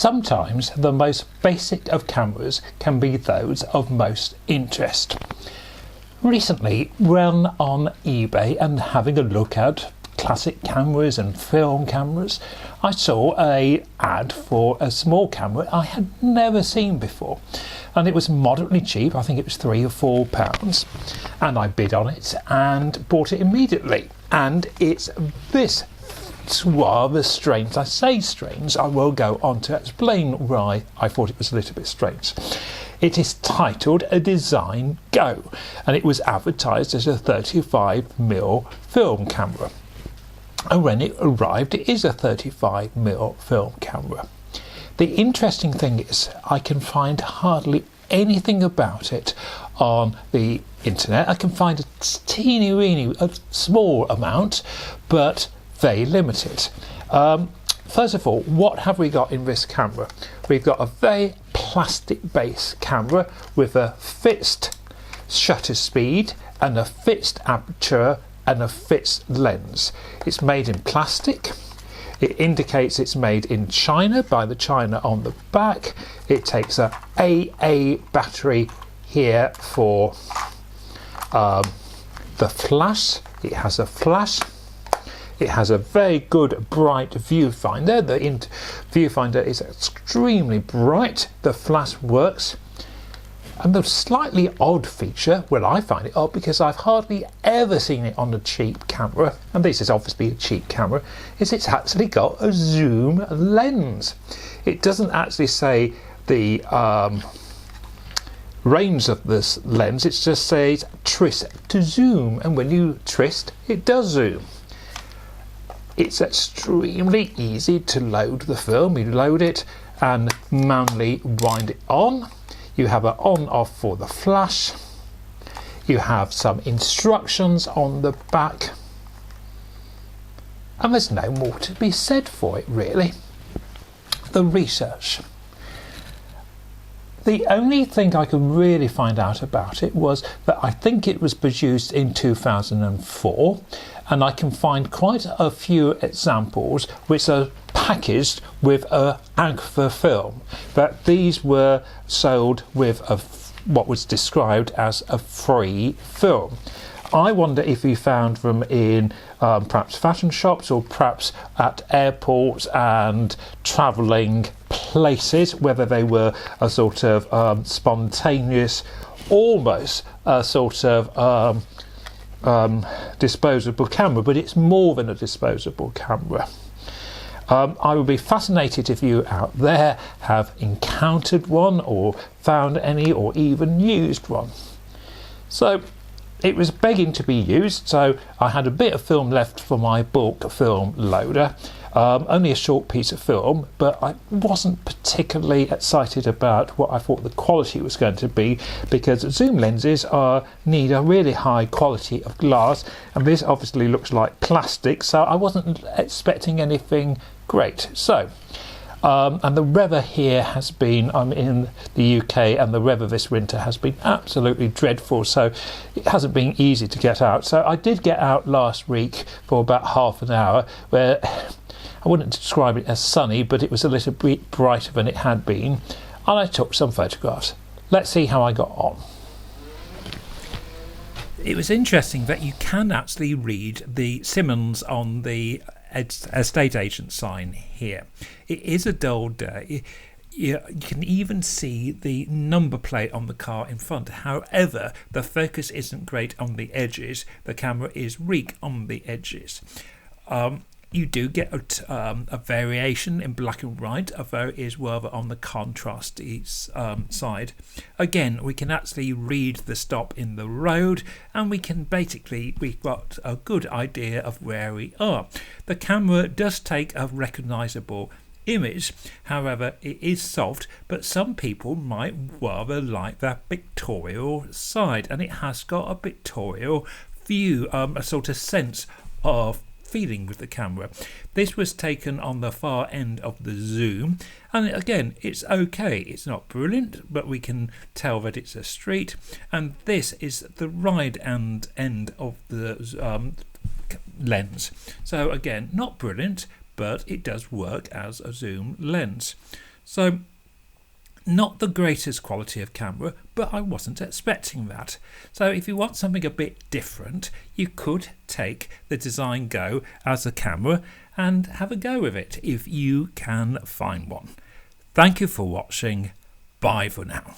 Sometimes the most basic of cameras can be those of most interest. Recently, when on eBay and having a look at classic cameras and film cameras, I saw a ad for a small camera I had never seen before, and it was moderately cheap. I think it was £3 or £4, and I bid on it and bought it immediately. And it's this rather strange. I say strange, I will go on to explain why I thought it was a little bit strange. It is titled A Design Go, and it was advertised as a 35mm film camera. And when it arrived, it is a 35mm film camera. The interesting thing is I can find hardly anything about it on the internet. I can find a teeny weeny, a small amount, but very limited. First of all, what have we got in this camera? We've got a very plastic base camera with a fixed shutter speed and a fixed aperture and a fixed lens. It's made in plastic. It indicates it's made in China by the China on the back. It takes a AA battery here for the flash. It has a flash. It has a very good bright viewfinder. The viewfinder is extremely bright. The flash works. And the slightly odd feature, well, I find it odd because I've hardly ever seen it on a cheap camera, and this is obviously a cheap camera, is it's actually got a zoom lens. It doesn't actually say the range of this lens, it just says twist to zoom, and when you twist, it does zoom. It's extremely easy to load the film. You load it and manually wind it on. You have an on-off for the flash. You have some instructions on the back. And there's no more to be said for it, really. The research. The only thing I could really find out about it was that I think it was produced in 2004, and I can find quite a few examples which are packaged with a Agfa film, but these were sold with what was described as a free film. I wonder if you found them in perhaps fashion shops or perhaps at airports and travelling places, whether they were a sort of spontaneous, almost a sort of disposable camera, but it's more than a disposable camera. I would be fascinated if you out there have encountered one or found any or even used one. So it was begging to be used, so I had a bit of film left for my bulk film loader. Only a short piece of film, but I wasn't particularly excited about what I thought the quality was going to be, because zoom lenses need a really high quality of glass, and this obviously looks like plastic, so I wasn't expecting anything great. So and the weather here has been, I'm in the UK, and the weather this winter has been absolutely dreadful, so it hasn't been easy to get out. So I did get out last week for about half an hour, where I wouldn't describe it as sunny, but it was a little bit brighter than it had been, and I took some photographs. Let's see how I got on. It was interesting that you can actually read the Simmons on the estate agent sign here. It is a dull day. You can even see the number plate on the car in front. However, the focus isn't great on the edges. The camera is weak on the edges. You do get a variation in black and white, although it is rather on the contrasty side. Again, we can actually read the stop in the road, and we've got a good idea of where we are. The camera does take a recognisable image, however it is soft, but some people might rather like that pictorial side, and it has got a pictorial view, a sort of sense of feeling with the camera. This was taken on the far end of the zoom, and again, it's okay. It's not brilliant, but we can tell that it's a street, and this is the right end of the lens. So again, not brilliant, but it does work as a zoom lens. So not the greatest quality of camera, but I wasn't expecting that. So if you want something a bit different, you could take the Design Go as a camera and have a go with it if you can find one. Thank you for watching. Bye for now.